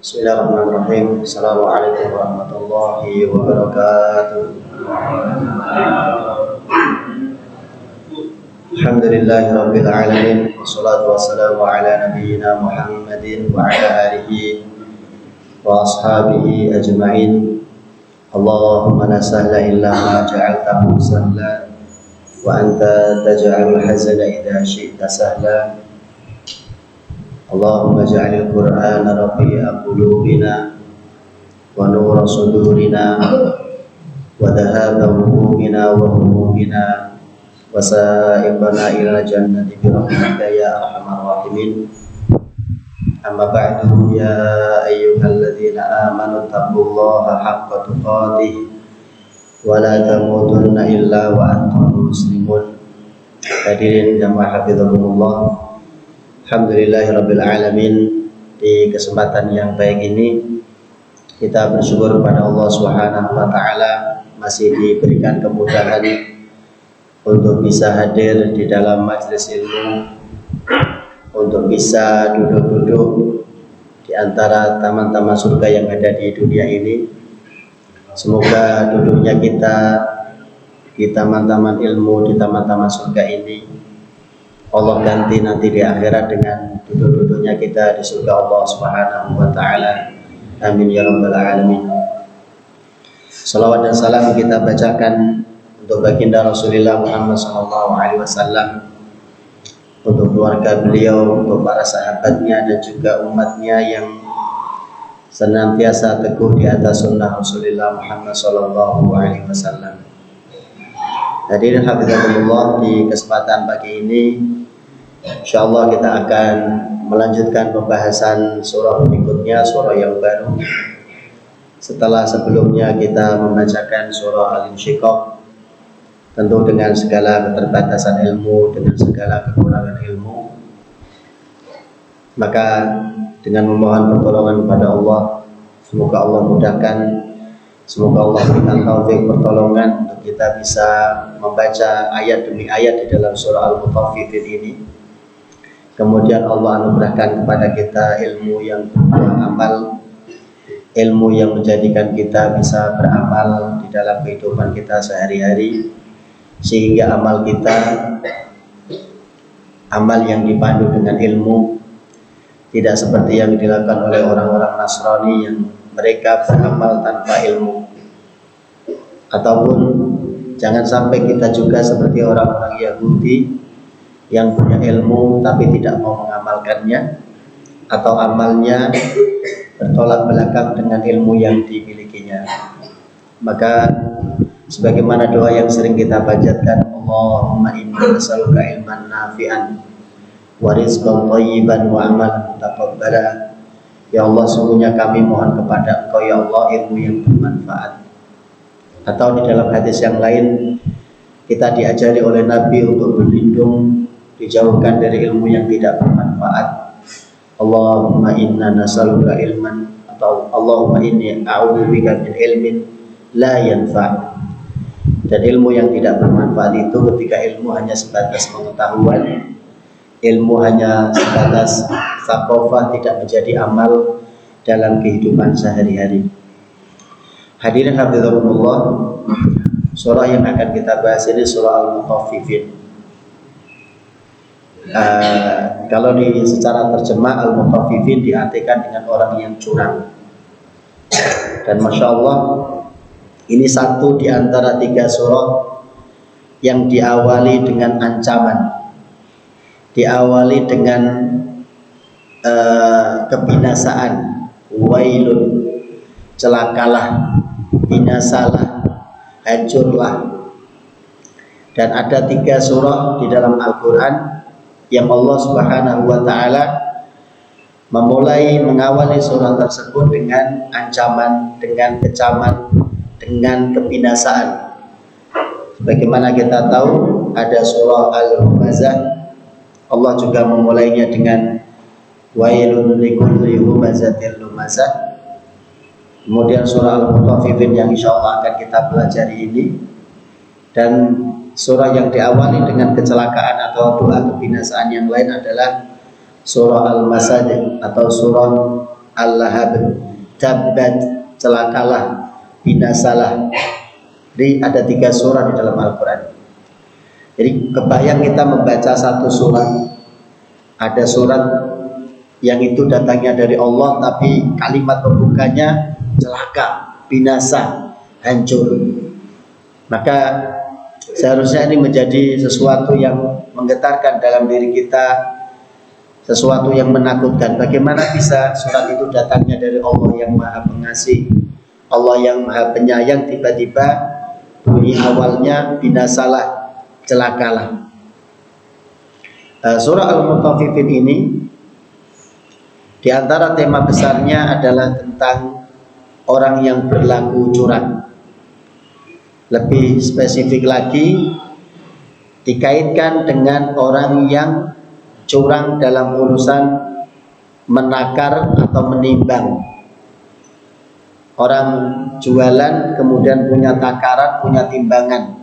Bismillahirrahmanirrahim. Assalamualaikum warahmatullahi wabarakatuh. Alhamdulillahirabbil alamin. Wassalatu wassalamu ala nabiyyina Muhammadin wa ala alihi wa ashabihi ajma'in. Allahumma la sahla illa ma ja'altahu sahla wa anta taj'alul hazana idza syi'ta sahla. Allahumma ja'alil Qur'ana rabi'a qulubina wa nura sudurina wa dhahaba humumina wa humumina wa sa'ibana ila jannati bi rahmatika ya arhamar rahimin. Amma ba'du, ya ayyuhalladzina amanu taqullaha haqqa tuqatih wa la tamutunna illa wa antum muslimun. Hadirin jamaah hafizakumullah. Alhamdulillahirabbil alamin. Di kesempatan yang baik ini kita bersyukur kepada Allah Subhanahu wa taala masih diberikan kemudahan untuk bisa hadir di dalam majelis ilmu, untuk bisa duduk-duduk di antara taman-taman surga yang ada di dunia ini. Semoga duduknya kita di taman-taman ilmu, di taman-taman surga ini Allah ganti nanti di akhirat dengan duduk-duduknya kita di surga Allah Subhanahu wa taala. Amin ya rabbal alamin. Salawat dan salam kita bacakan untuk baginda Rasulullah Muhammad sallallahu alaihi wasallam, untuk keluarga beliau, untuk para sahabatnya dan juga umatnya yang senantiasa teguh di atas sunnah Rasulullah Muhammad sallallahu alaihi wasallam. Hadirin hafizakumullah, di kesempatan pagi ini insyaallah kita akan melanjutkan pembahasan surah berikutnya, surah yang baru. Setelah sebelumnya kita membacakan surah Al-Insyiqaq, tentu dengan segala keterbatasan ilmu, dengan segala kekurangan ilmu, maka dengan memohon pertolongan kepada Allah, semoga Allah mudahkan, semoga Allah berikan taufik pertolongan untuk kita bisa membaca ayat demi ayat di dalam surah Al-Mutaffifin ini. Kemudian Allah anugerahkan kepada kita ilmu yang berbuah amal, ilmu yang menjadikan kita bisa beramal di dalam kehidupan kita sehari-hari, sehingga amal kita, amal yang dipandu dengan ilmu, tidak seperti yang dilakukan oleh orang-orang Nasrani yang mereka beramal tanpa ilmu. Ataupun jangan sampai kita juga seperti orang-orang Yahudi yang punya ilmu tapi tidak mau mengamalkannya, atau amalnya bertolak belakang dengan ilmu yang dimilikinya. Maka sebagaimana doa yang sering kita panjatkan, Allahumma inni as'aluka ilman nafi'an wa rizqan thayyiban wa amalan mutaqabbala. Ya Allah, sungguhnya kami mohon kepada Engkau ya Allah ilmu yang bermanfaat. Atau di dalam hadis yang lain kita diajari oleh Nabi untuk berlindung, dijauhkan dari ilmu yang tidak bermanfaat. Allahumma inna nas'aluka ilman, atau Allahumma inni a'udzubika min ilmin la yanfa'. Dan ilmu yang tidak bermanfaat itu ketika ilmu hanya sebatas pengetahuan, ilmu hanya sebatas thaqafah, tidak menjadi amal dalam kehidupan sehari-hari. Hadirin hafizakumullah, surah yang akan kita bahas ini surah Al-Mutaffifin. Kalau secara terjemah Al-Mutaffifin diartikan dengan orang yang curang. Dan Masya Allah, ini satu di antara 3 surah yang diawali dengan ancaman, diawali dengan kebinasaan. Wailun, celakalah, binasalah, hancurlah. Dan ada 3 surah di dalam Al-Quran yang Allah Subhanahu wa taala memulai mengawali surah tersebut dengan ancaman, dengan kecaman, dengan kebinasaan. Sebagaimana kita tahu ada surah Al-Humazah, Allah juga memulainya dengan wailun likulli humazatil lumazah. Kemudian surah Al-Mutaffifin yang insyaallah akan kita pelajari ini, dan surah yang diawali dengan kecelakaan atau doa kebinasaan yang lain adalah surah Al-Masad atau surah al-lahab, tabbat, celakalah, binasalah. Jadi ada 3 surah di dalam Al-Quran. Jadi kebayang kita membaca satu surat, ada surat yang itu datangnya dari Allah, tapi kalimat pembukanya celaka, binasa, hancur. Maka seharusnya ini menjadi sesuatu yang menggetarkan dalam diri kita, sesuatu yang menakutkan. Bagaimana bisa surat itu datangnya dari Allah yang Maha Pengasih, Allah yang Maha Penyayang, tiba-tiba bunyi awalnya binasalah, celakalah. Surah Al-Mutaffifin ini di antara tema besarnya adalah tentang orang yang berlaku curang. Lebih spesifik lagi dikaitkan dengan orang yang curang dalam urusan menakar atau menimbang. Orang jualan kemudian punya takaran, punya timbangan,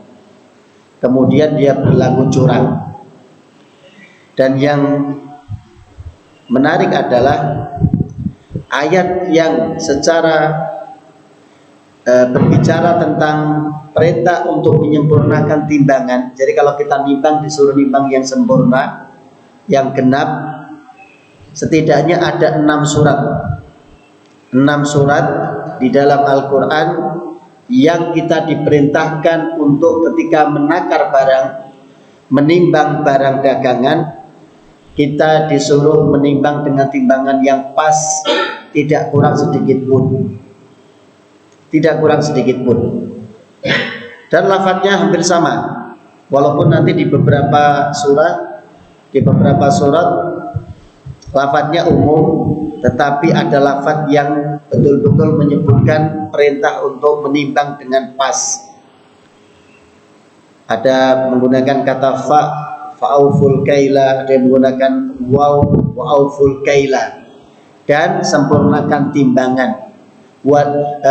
kemudian dia berlaku curang. Dan yang menarik adalah ayat yang secara berbicara tentang perintah untuk menyempurnakan timbangan. Jadi kalau kita nimbang, disuruh nimbang yang sempurna, yang genap. Setidaknya ada 6 surat, 6 surat di dalam Al-Quran yang kita diperintahkan untuk ketika menakar barang, menimbang barang dagangan, kita disuruh menimbang dengan timbangan yang pas, tidak kurang sedikit pun, tidak kurang sedikit pun. Dan lafadznya hampir sama, walaupun nanti di beberapa surat, lafadznya umum, tetapi ada lafadz yang betul-betul menyebutkan perintah untuk menimbang dengan pas. Ada menggunakan kata fa'auful kaila, ada yang menggunakan wa'auful kaila, dan sempurnakan timbangan,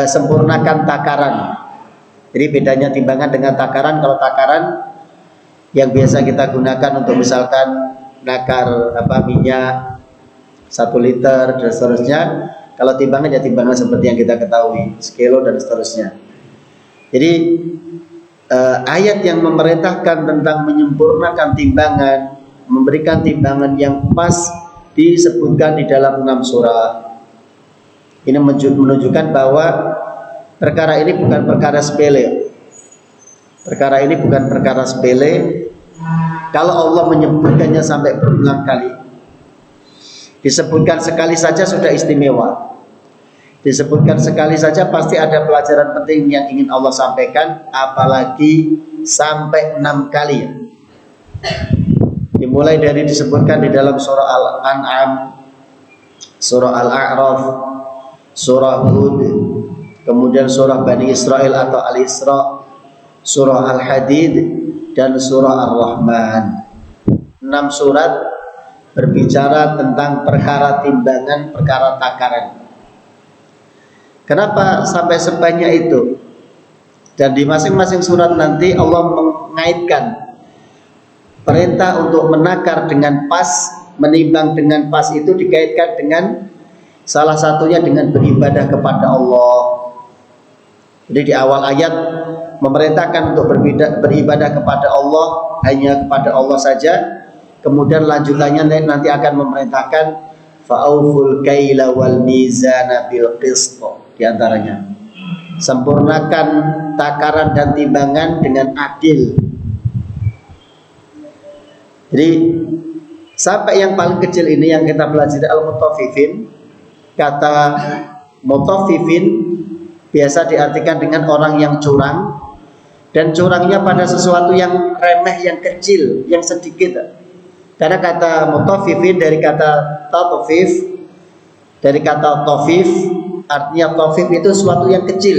sempurnakan takaran. Jadi bedanya timbangan dengan takaran, kalau takaran yang biasa kita gunakan untuk misalkan nakar minyak 1 liter dan seterusnya. Kalau timbangan ya timbangan seperti yang kita ketahui, sekilo dan seterusnya. Jadi ayat yang memerintahkan tentang menyempurnakan timbangan, memberikan timbangan yang pas, disebutkan di dalam 6 surah. Ini menunjukkan bahwa perkara ini bukan perkara sepele. Perkara ini bukan perkara sepele. Kalau Allah menyebutkannya sampai berulang kali, disebutkan sekali saja sudah istimewa. Disebutkan sekali saja pasti ada pelajaran penting yang ingin Allah sampaikan, apalagi sampai 6 kali. Dimulai dari disebutkan di dalam surah Al-An'am, surah Al-A'raf, surah Hud, kemudian surah Bani Israel atau Al-Isra, surah Al-Hadid, dan surah Ar-Rahman. 6 surat berbicara tentang perkara timbangan, perkara takaran. Kenapa sampai sebanyak itu? Dan di masing-masing surat nanti Allah mengaitkan perintah untuk menakar dengan pas, menimbang dengan pas, itu dikaitkan dengan salah satunya dengan beribadah kepada Allah. Jadi di awal ayat memerintahkan untuk beribadah kepada Allah, hanya kepada Allah saja. Kemudian lanjutannya nanti akan memerintahkan fa'auful kaila wal mizana bil qist, di antaranya sempurnakan takaran dan timbangan dengan adil. Jadi sampai yang paling kecil ini yang kita pelajari al-mutaffifin. Kata mutaffifin biasa diartikan dengan orang yang curang, dan curangnya pada sesuatu yang remeh, yang kecil, yang sedikit. Karena kata mutaffifin dari kata tatfif, dari kata tofif, artinya tofif itu sesuatu yang kecil,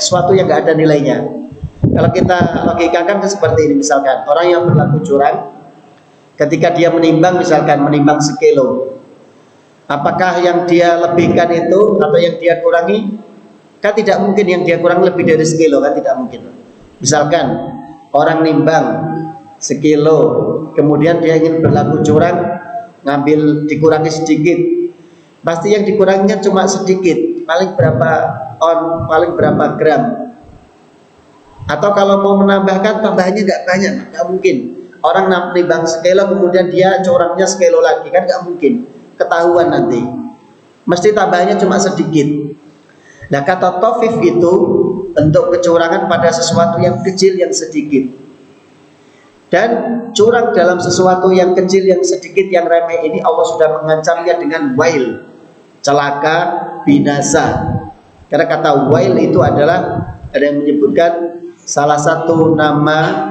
sesuatu yang gak ada nilainya. Kalau kita logikakan seperti ini, misalkan orang yang berlaku curang, ketika dia menimbang, misalkan menimbang sekilo, apakah yang dia lebihkan itu atau yang dia kurangi? Kan tidak mungkin yang dia kurang lebih dari sekilo, kan tidak mungkin. Misalkan orang nimbang sekilo, kemudian dia ingin berlaku curang, ngambil dikurangi sedikit, pasti yang dikuranginya cuma sedikit, paling berapa on, paling berapa gram. Atau kalau mau menambahkan, tambahannya nggak banyak, nggak mungkin. Orang nimbang sekilo kemudian dia curangnya sekilo lagi, kan nggak mungkin, ketahuan nanti. Mesti tambahannya cuma sedikit. Nah, kata tofif itu bentuk kecurangan pada sesuatu yang kecil, yang sedikit. Dan curang dalam sesuatu yang kecil, yang sedikit, yang remeh ini Allah sudah mengancamnya dengan wail, celaka, binasa. Karena kata wail itu adalah, ada yang menyebutkan salah satu nama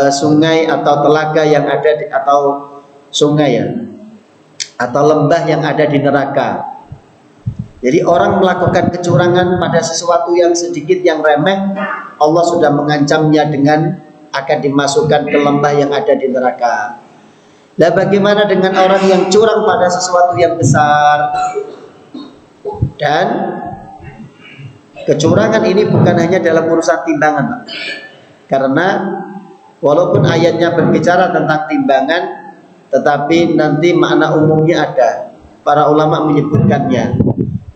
sungai atau telaga yang ada di, atau sungai ya, atau lembah yang ada di neraka. Jadi orang melakukan kecurangan pada sesuatu yang sedikit, yang remeh, Allah sudah mengancamnya dengan akan dimasukkan ke lembah yang ada di neraka. Nah, bagaimana dengan orang yang curang pada sesuatu yang besar? Dan kecurangan ini bukan hanya dalam urusan timbangan, Pak. Karena walaupun ayatnya berbicara tentang timbangan, tetapi nanti makna umumnya ada. Para ulama menyebutkannya.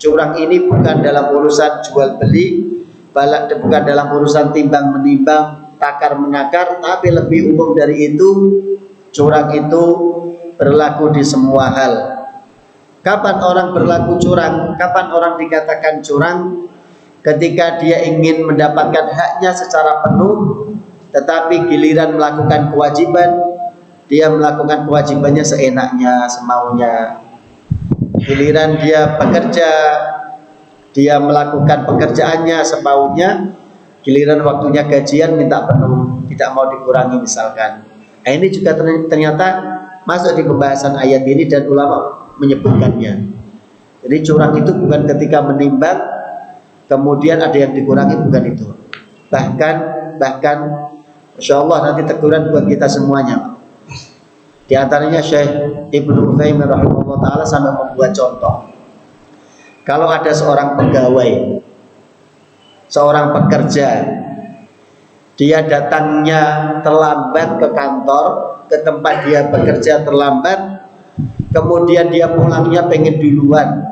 Curang ini bukan dalam urusan jual beli, bukan dalam urusan timbang menimbang, takar menakar, tapi lebih umum dari itu. Curang itu berlaku di semua hal. Kapan orang berlaku curang? Kapan orang dikatakan curang? Ketika dia ingin mendapatkan haknya secara penuh, tetapi giliran melakukan kewajiban, dia melakukan kewajibannya seenaknya, semaunya. Giliran dia bekerja, dia melakukan pekerjaannya semaunya. Giliran waktunya gajian minta penuh, tidak mau dikurangi misalkan. Nah, ini juga ternyata masuk di pembahasan ayat ini dan ulama menyebutkannya. Jadi curang itu bukan ketika menimbang kemudian ada yang dikurangi, bukan itu. Bahkan Masya Allah nanti teguran buat kita semuanya. Di antaranya Syekh Ibnu Utsaimin rahimahullah ta'ala sampai membuat contoh. Kalau ada seorang pegawai, seorang pekerja, dia datangnya terlambat ke kantor, ke tempat dia bekerja terlambat, kemudian dia pulangnya pengen duluan.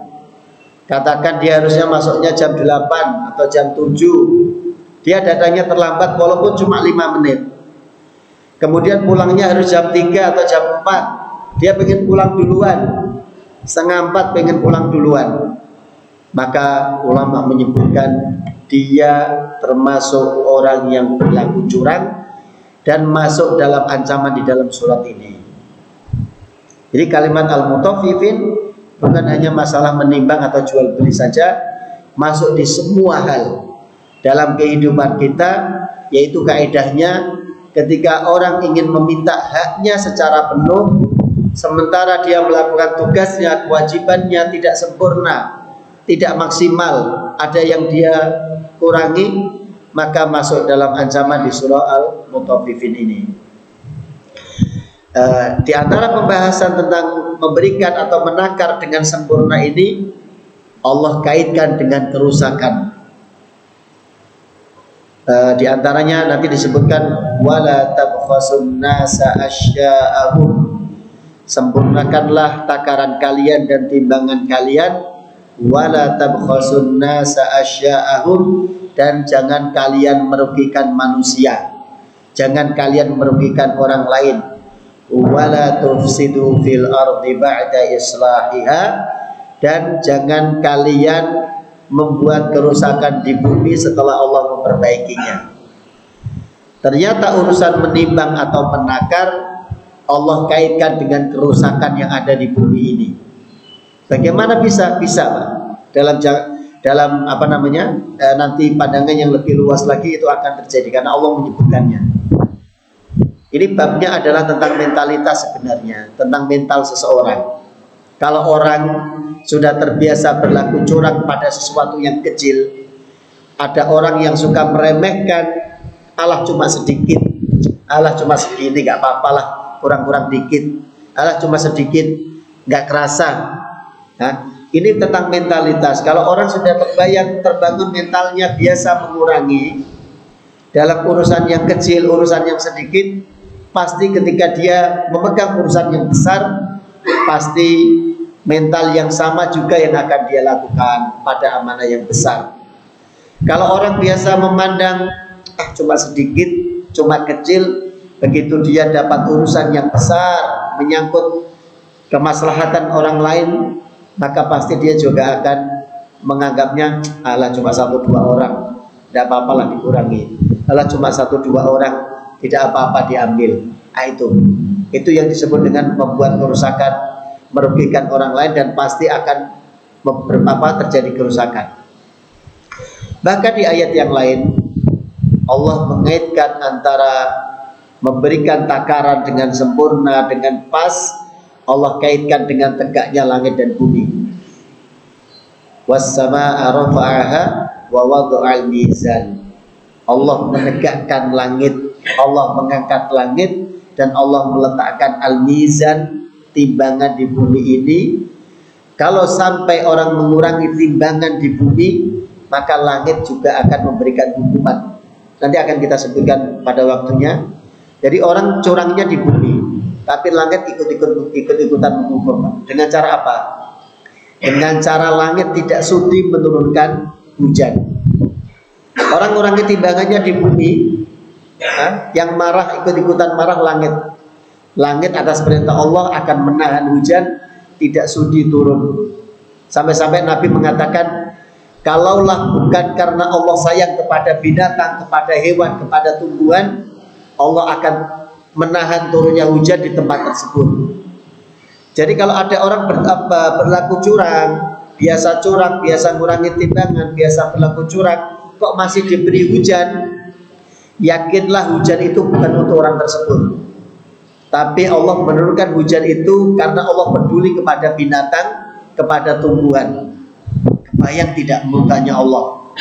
Katakan dia harusnya masuknya jam 8 atau jam 7. Dia datangnya terlambat walaupun cuma 5 menit. Kemudian pulangnya harus jam 3 atau jam 4. Dia pengen pulang duluan, setengah 4 pengen pulang duluan. Maka ulama menyebutkan dia termasuk orang yang berlaku curang dan masuk dalam ancaman di dalam surat ini. Jadi kalimat al-mutaffifin bukan hanya masalah menimbang atau jual beli saja, masuk di semua hal dalam kehidupan kita, yaitu kaidahnya ketika orang ingin meminta haknya secara penuh, sementara dia melakukan tugasnya, kewajibannya tidak sempurna, tidak maksimal, ada yang dia kurangi, maka masuk dalam ancaman di surah Al-Mutaffifin ini. Di antara pembahasan tentang memberikan atau menakar dengan sempurna ini, Allah kaitkan dengan kerusakan. Di antaranya nanti disebutkan wala tabkhasun nasa asya'ahum, sempurnakanlah takaran kalian dan timbangan kalian, wala tabkhasun nasa asya'ahum, dan jangan kalian merugikan manusia, jangan kalian merugikan orang lain, wala tufsidu fil ardi ba'da islahiha, dan jangan kalian membuat kerusakan di bumi setelah Allah memperbaikinya. Ternyata urusan menimbang atau menakar Allah kaitkan dengan kerusakan yang ada di bumi ini. Bagaimana bisa Pak? Dalam nanti pandangan yang lebih luas lagi itu akan terjadi karena Allah menyebutkannya. Ini babnya adalah tentang mentalitas sebenarnya, tentang mental seseorang. Kalau orang sudah terbiasa berlaku curang pada sesuatu yang kecil, ada orang yang suka meremehkan, alah cuma sedikit, alah cuma segini, gak apa-apalah, kurang-kurang dikit, alah cuma sedikit, gak kerasa. Nah, ini tentang mentalitas. Kalau orang sudah terbangun mentalnya biasa mengurangi dalam urusan yang kecil, urusan yang sedikit, pasti ketika dia memegang urusan yang besar, pasti mental yang sama juga yang akan dia lakukan pada amanah yang besar. Kalau orang biasa memandang cuma sedikit, cuma kecil, begitu dia dapat urusan yang besar menyangkut kemaslahatan orang lain, maka pasti dia juga akan menganggapnya alah cuma 1-2 orang, tidak apa-apalah dikurangi. Alah cuma 1-2 orang, tidak apa-apa diambil. Itu yang disebut dengan membuat kerusakan, merugikan orang lain, dan pasti akan terjadi kerusakan. Bahkan di ayat yang lain Allah mengaitkan antara memberikan takaran dengan sempurna, dengan pas. Allah kaitkan dengan tegaknya langit dan bumi. Was-samaa'a rafa'aha wa wada'al mizan. Allah menegakkan langit, Allah mengangkat langit, dan Allah meletakkan al-mizan, timbangan di bumi ini. Kalau sampai orang mengurangi timbangan di bumi, maka langit juga akan memberikan hukuman. Nanti akan kita sebutkan pada waktunya. Jadi orang curangnya di bumi, tapi langit ikut-ikutan menghukum. Dengan cara apa? Dengan cara langit tidak sudi menurunkan hujan. Orang ngurangi timbangannya di bumi, yang marah ikut-ikutan marah langit. Langit atas perintah Allah akan menahan hujan, tidak sudi turun. Sampai-sampai Nabi mengatakan, kalaulah bukan karena Allah sayang kepada binatang, kepada hewan, kepada tumbuhan, Allah akan menahan turunnya hujan di tempat tersebut. Jadi kalau ada orang berlaku curang, biasa ngurangi timbangan, biasa berlaku curang, kok masih diberi hujan, yakinlah hujan itu bukan untuk orang tersebut. Tapi Allah menurunkan hujan itu karena Allah peduli kepada binatang, kepada tumbuhan. Kebayang tidak murkanya Allah?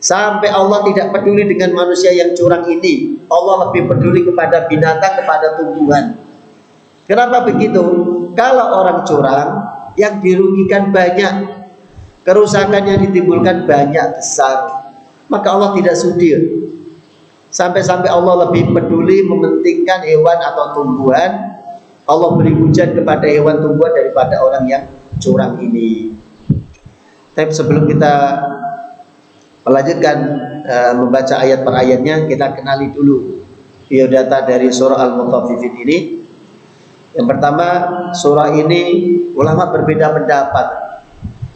Sampai Allah tidak peduli dengan manusia yang curang ini, Allah lebih peduli kepada binatang, kepada tumbuhan. Kenapa begitu? Kalau orang curang, yang dirugikan banyak, kerusakan yang ditimbulkan banyak, besar, maka Allah tidak sudi. Sampai-sampai Allah lebih peduli mementingkan hewan atau tumbuhan. Allah beri hujan kepada hewan tumbuhan daripada orang yang curang ini. Tapi sebelum kita melanjutkan membaca ayat per ayatnya, kita kenali dulu biodata dari surah Al-Mutaffifin ini. Yang pertama, surah ini ulama berbeda pendapat.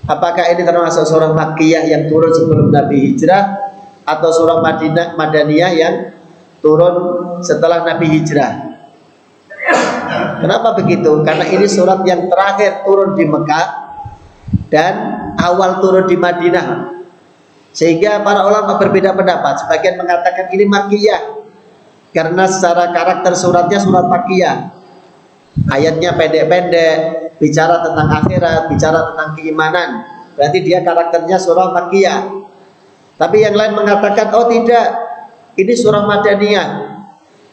Apakah ini termasuk surah Makkiyah yang turun sebelum Nabi hijrah, atau surah Madaniyah yang turun setelah Nabi hijrah? Kenapa begitu? Karena ini surat yang terakhir turun di Mekah dan awal turun di Madinah. Sehingga para ulama berbeda pendapat. Sebagian mengatakan ini Makkiyah karena secara karakter suratnya surat Makkiyah. Ayatnya pendek-pendek, bicara tentang akhirat, bicara tentang keimanan. Berarti dia karakternya surah Makkiyah. Tapi yang lain mengatakan, oh tidak, ini surah Madaniyah.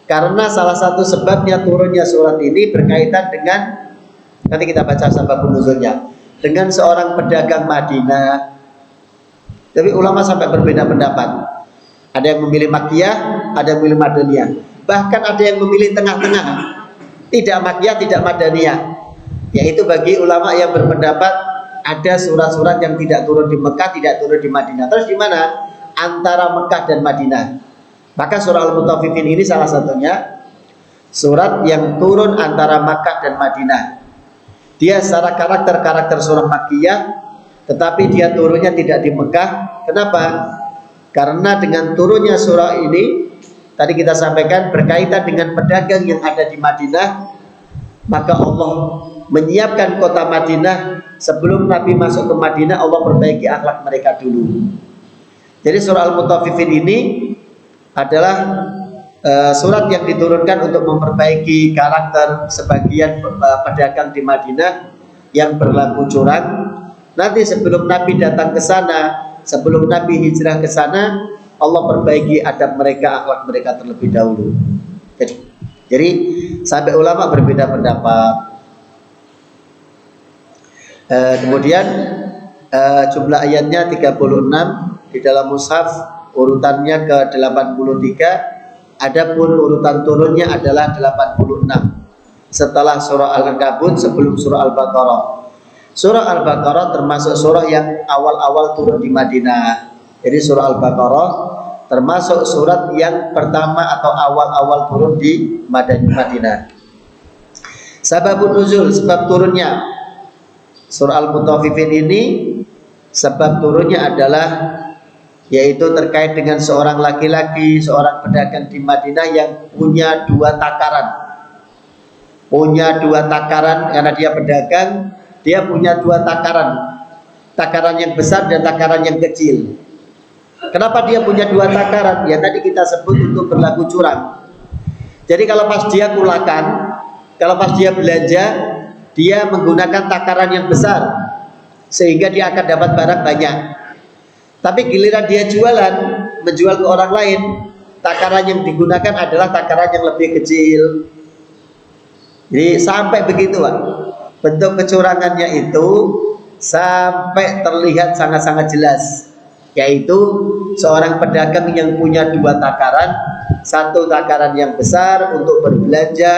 Karena salah satu sebabnya turunnya surat ini berkaitan dengan, nanti kita baca sababun nuzulnya, dengan seorang pedagang Madinah. Tapi ulama sampai berbeda pendapat. Ada yang memilih Makkiyah, ada yang memilih Madaniyah. Bahkan ada yang memilih tengah-tengah, tidak Makkiyah, tidak Madaniyah. Yaitu bagi ulama yang berpendapat ada surat-surat yang tidak turun di Mekah, tidak turun di Madinah. Terus di mana? Antara Mekah dan Madinah. Maka surah Al-Mutaffifin ini salah satunya surat yang turun antara Mekah dan Madinah. Dia secara karakter surah Makkiyah, tetapi dia turunnya tidak di Mekah. Kenapa? Karena dengan turunnya surah ini, tadi kita sampaikan berkaitan dengan pedagang yang ada di Madinah, maka Allah menyiapkan kota Madinah. Sebelum Nabi masuk ke Madinah, Allah perbaiki akhlak mereka dulu. Jadi surah Al-Mutaffifin ini adalah surat yang diturunkan untuk memperbaiki karakter sebagian pedagang di Madinah yang berlaku curang. Nanti sebelum Nabi datang ke sana, sebelum Nabi hijrah ke sana, Allah perbaiki adab mereka, akhlak mereka terlebih dahulu. Jadi sampai ulama berbeda pendapat. Kemudian jumlah ayatnya 36 di dalam mushaf, urutannya ke 83. Adapun urutan turunnya adalah 86. setelah surah Al-Ankabut, sebelum surah Al-Baqarah. Surah Al-Baqarah termasuk surah yang awal-awal turun di Madinah. Jadi surah Al-Baqarah termasuk surat yang pertama atau awal-awal turun di Madinah. Sababun nuzul, sebab turunnya surah Al-Mutaffifin ini, sebab turunnya adalah yaitu terkait dengan seorang laki-laki, seorang pedagang di Madinah yang punya dua takaran. Punya dua takaran karena dia pedagang, dia punya dua takaran. Takaran yang besar dan takaran yang kecil. Kenapa dia punya dua takaran? Ya tadi kita sebut untuk berlaku curang. Jadi kalau pas dia kulakan, kalau pas dia belanja, dia menggunakan takaran yang besar sehingga dia akan dapat barang banyak. Tapi giliran dia jualan, menjual ke orang lain, takaran yang digunakan adalah takaran yang lebih kecil. Jadi sampai begitu, Pak. Bentuk kecurangannya itu sampai terlihat sangat-sangat jelas, yaitu seorang pedagang yang punya dua takaran, satu takaran yang besar untuk berbelanja,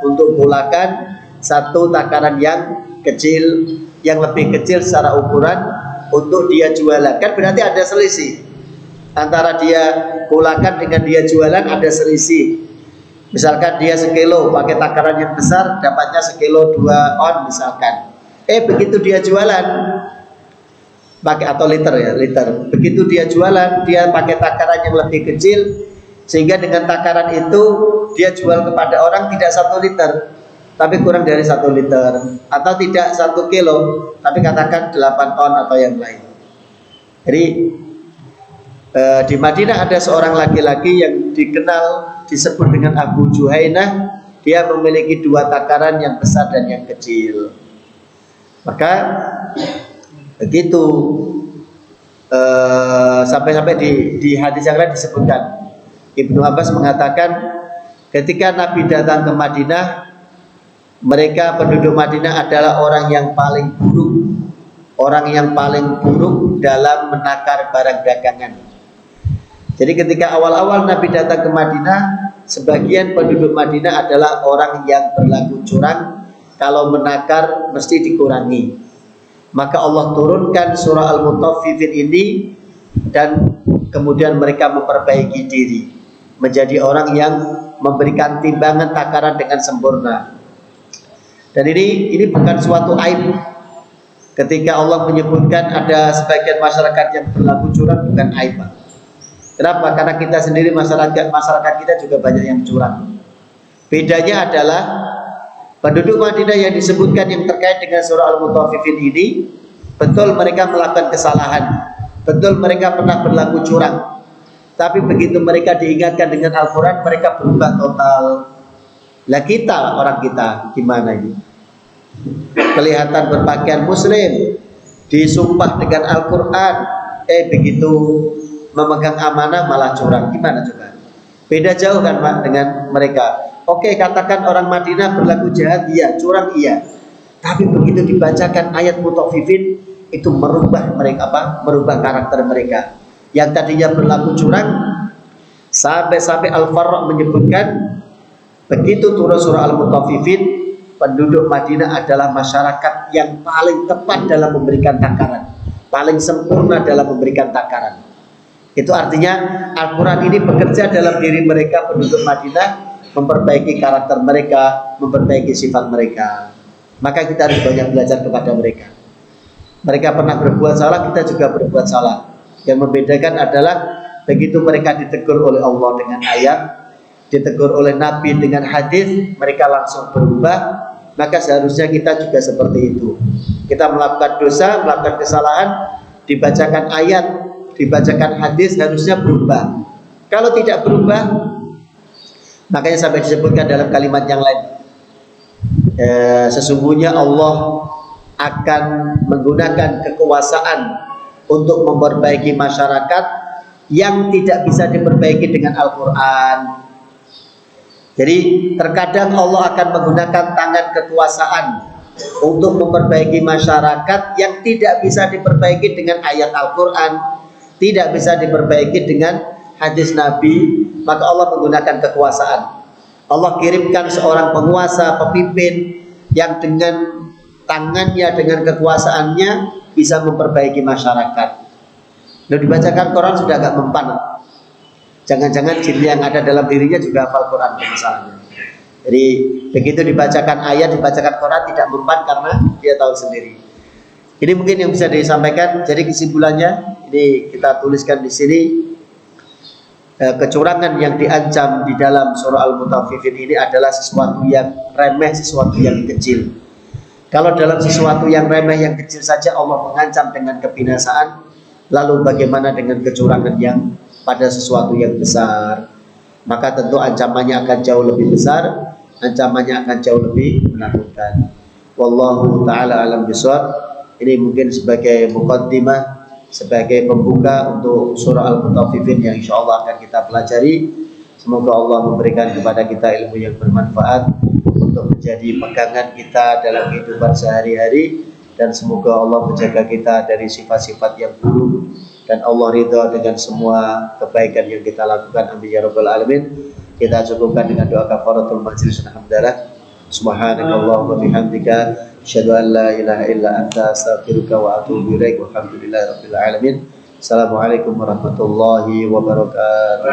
untuk mulakan, satu takaran yang kecil, yang lebih kecil secara ukuran untuk dia jualan. Kan berarti ada selisih antara dia mulakan dengan dia jualan, ada selisih. Misalkan dia sekilo pakai takaran yang besar, dapatnya sekilo 2 on misalkan. Begitu dia jualan pakai, atau liter ya, liter. Begitu dia jualan, dia pakai takaran yang lebih kecil, sehingga dengan takaran itu dia jual kepada orang tidak 1 liter, tapi kurang dari 1 liter, atau tidak 1 kilo, tapi katakan 8 on atau yang lain. Jadi di Madinah ada seorang laki-laki yang dikenal, disebut dengan Abu Juhainah. Dia memiliki dua takaran, yang besar dan yang kecil. Maka begitu sampai-sampai di hadis yang lain disebutkan, Ibnu Abbas mengatakan ketika Nabi datang ke Madinah, mereka penduduk Madinah adalah orang yang paling buruk, orang yang paling buruk dalam menakar barang dagangan. Jadi ketika awal-awal Nabi datang ke Madinah, sebagian penduduk Madinah adalah orang yang berlaku curang, kalau menakar mesti dikurangi. Maka Allah turunkan surah Al-Mutaffifin ini, dan kemudian mereka memperbaiki diri menjadi orang yang memberikan timbangan takaran dengan sempurna. Dan ini bukan suatu aib. Ketika Allah menyebutkan ada sebagian masyarakat yang berlaku curang, bukan aib. Kenapa? Karena kita sendiri masyarakat kita juga banyak yang curang. Bedanya adalah penduduk Madinah yang disebutkan yang terkait dengan surah Al-Mutaffifin ini, betul mereka melakukan kesalahan, betul mereka pernah berlaku curang. Tapi begitu mereka diingatkan dengan Al-Quran, mereka berubah total. Lah kita, orang kita gimana ini? Kelihatan berpakaian muslim, disumpah dengan Al-Quran, begitu memegang amanah malah curang. Gimana coba? Beda jauh kan Pak dengan mereka. Oke, katakan orang Madinah berlaku jahat, iya, curang iya. Tapi begitu dibacakan ayat Mutaffifin, itu merubah mereka, merubah karakter mereka. Yang tadinya berlaku curang, sampai Al-Farra menyebutkan begitu turun surah Al-Mutaffifin, penduduk Madinah adalah masyarakat yang paling tepat dalam memberikan takaran, paling sempurna dalam memberikan takaran. Itu artinya Al-Quran ini bekerja dalam diri mereka, penduduk Madinah, memperbaiki karakter mereka, memperbaiki sifat mereka. Maka kita harus banyak belajar kepada mereka. Mereka pernah berbuat salah, kita juga berbuat salah. Yang membedakan adalah begitu mereka ditegur oleh Allah dengan ayat, ditegur oleh Nabi dengan hadis, mereka langsung berubah. Maka seharusnya kita juga seperti itu. Kita melakukan dosa, melakukan kesalahan, dibacakan ayat, dibacakan hadis, harusnya berubah. Kalau tidak berubah, makanya sampai disebutkan dalam kalimat yang lain, sesungguhnya Allah akan menggunakan kekuasaan untuk memperbaiki masyarakat yang tidak bisa diperbaiki dengan Al-Quran. Jadi terkadang Allah akan menggunakan tangan kekuasaan untuk memperbaiki masyarakat yang tidak bisa diperbaiki dengan ayat Al-Quran, tidak bisa diperbaiki dengan hadis Nabi. Maka Allah menggunakan kekuasaan. Allah kirimkan seorang penguasa, pemimpin yang dengan tangannya, dengan kekuasaannya bisa memperbaiki masyarakat. Lalu dibacakan Quran sudah agak mempan. Jangan-jangan jin yang ada dalam dirinya juga hafal Quran misalnya. Jadi begitu dibacakan ayat, dibacakan Quran tidak mempan karena dia tahu sendiri. Ini mungkin yang bisa disampaikan. Jadi kesimpulannya ini kita tuliskan di sini. Kecurangan yang diancam di dalam surah Al-Mutaffifin ini adalah sesuatu yang remeh, sesuatu yang kecil. Kalau dalam sesuatu yang remeh, yang kecil saja Allah mengancam dengan kebinasaan, lalu bagaimana dengan kecurangan yang pada sesuatu yang besar? Maka tentu ancamannya akan jauh lebih besar, ancamannya akan jauh lebih menakutkan. Wallahu ta'ala alam bishawab. Ini mungkin sebagai muqaddimah, sebagai pembuka untuk surah Al-Mutaffifin yang insya Allah akan kita pelajari. Semoga Allah memberikan kepada kita ilmu yang bermanfaat untuk menjadi pegangan kita dalam kehidupan sehari-hari, dan semoga Allah menjaga kita dari sifat-sifat yang buruk, dan Allah ridha dengan semua kebaikan yang kita lakukan. Amin ya rabbal alamin. Kita cukupkan dengan doa kafaratul majlis. Alhamdulillah. Subhanakallahumma wa bihamdika asyhadu an la ilaha illa anta astaghfiruka wa atubu ilaik. Walhamdulillahirabbil alamin. Assalamualaikum warahmatullahi wabarakatuh.